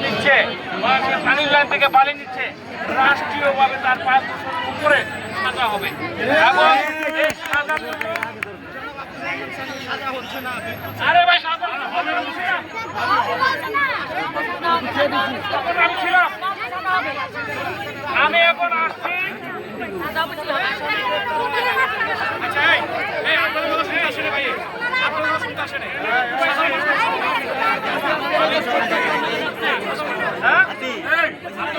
নিচ্ছে বা পানির লাইন থেকে বালি নিচ্ছে, রাষ্ট্রীয়ভাবে তার 5 বছরের উপরে সাজা হবে। এবং এই সাজা আরে ভাই সাজা আমি ছিলাম, আমি এখন আসছি। আচ্ছা আপনারা কথা শুনতে আসেন ভাই, আপনারা শুনতে আসেন।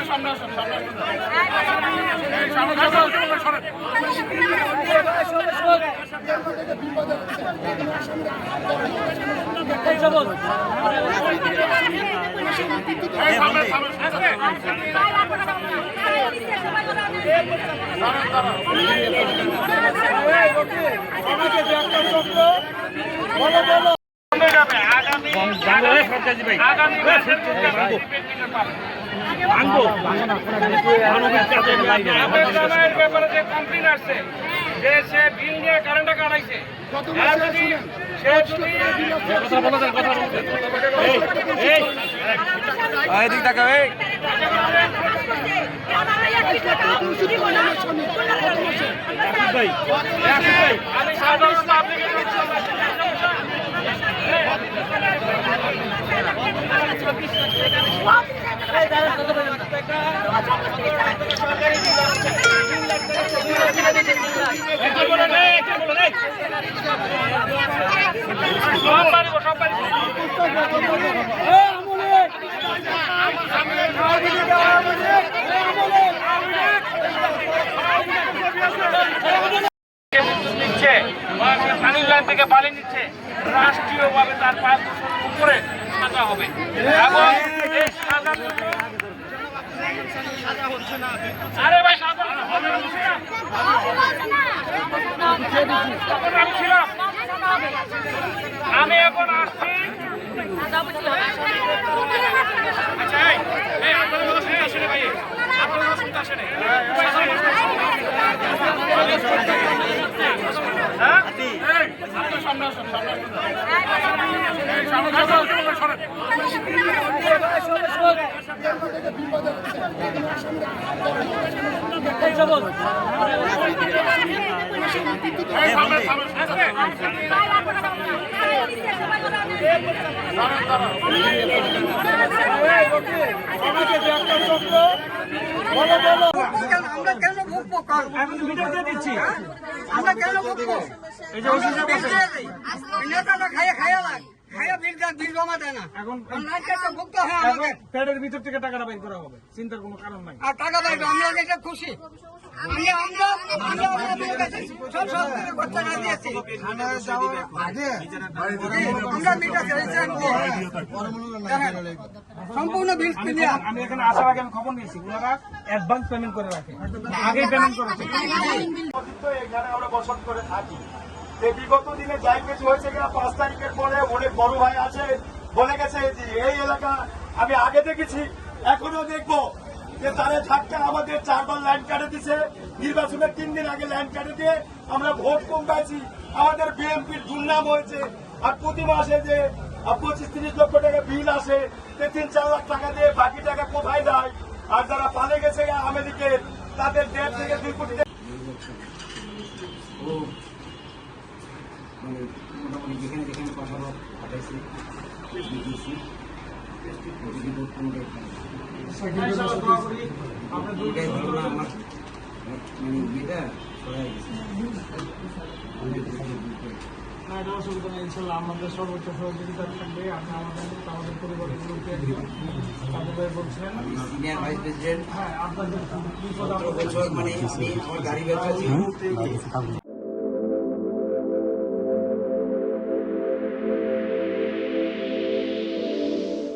সামনে আসুন, সামনে ব্যাপারে যে কমপ্লেন আসছে যে সে বিল নিয়ে কারেন্টটা কাটাইছে, আমি সাধারণ নিচ্ছে বা পানির লাইন থেকে বালি নিচ্ছে, রাষ্ট্রীয়ভাবে তার 5 বছরের উপরে সাজা হবে। এবং এই সাজা আরে ভাই সাজা আমি ছিলাম, আমি এখন আসছি। আচ্ছা আপনারা কথা শুনতে আসেন ভাই, আপনারা শুনতে আসেন। সামনে আসুন, সামনে আমরা দিচ্ছি, আমরা কেন এই যে প্যাডের ভিতর থেকে টাকাটা বের করা হবে, চিন্তার কোনো কারণ নাই। আর টাকা বের আমরা এটা খুশি, সম্পূর্ণ বিল ক্লিয়ার। আমি এখানে আসার আগে আমি খবর নিয়েছি, ওনারা অ্যাডভান্স পেমেন্ট করে রাখে, আগেই পেমেন্ট করেছে। এখানে আমরা বসত করে থাকি, বিগত দিনে যাই কিছু হয়েছে কিনা 5 তারিখের পরে অনেক বড় ভাই আছে বলে গেছে এই এলাকা আমি আগে দেখেছি, এখনো দেখবো যে তারা ঝাটকা আমাদের 4 বার লাইন কাটে দিছে। নির্বাচনের 3 দিন আগে লাইন কাটে দিয়ে আমরা ভোট কম পাইছি, আমাদের বিএনপির দুর্নাম হয়েছে। আর প্রতি মাসে যে 25-30 লক্ষ টাকা বিল আসে, 3-4 লাখ টাকা দিয়ে বাকি টাকা কোথায় যায়? আর যারা পালে গেছে আমেরিকার তাদের 1.5 থেকে 2 কোটি টাকা মোটামুটি যেখানে যেখানে কথা পাঠাইছি দিয়েছি এটাই হলো না আমার মানে বিয়েটা সরাই গেছে। অসুবিধা নেই, ইনশাল্লাহ আমাদের সর্বোচ্চ সহযোগিতা থাকবে। আপনি আমাদের পরিবারগুলোকে বলছেন সিনিয়র ভাইস প্রেসিডেন্ট। হ্যাঁ আপনাদের মানে আমি আমার গাড়ি ব্যবসা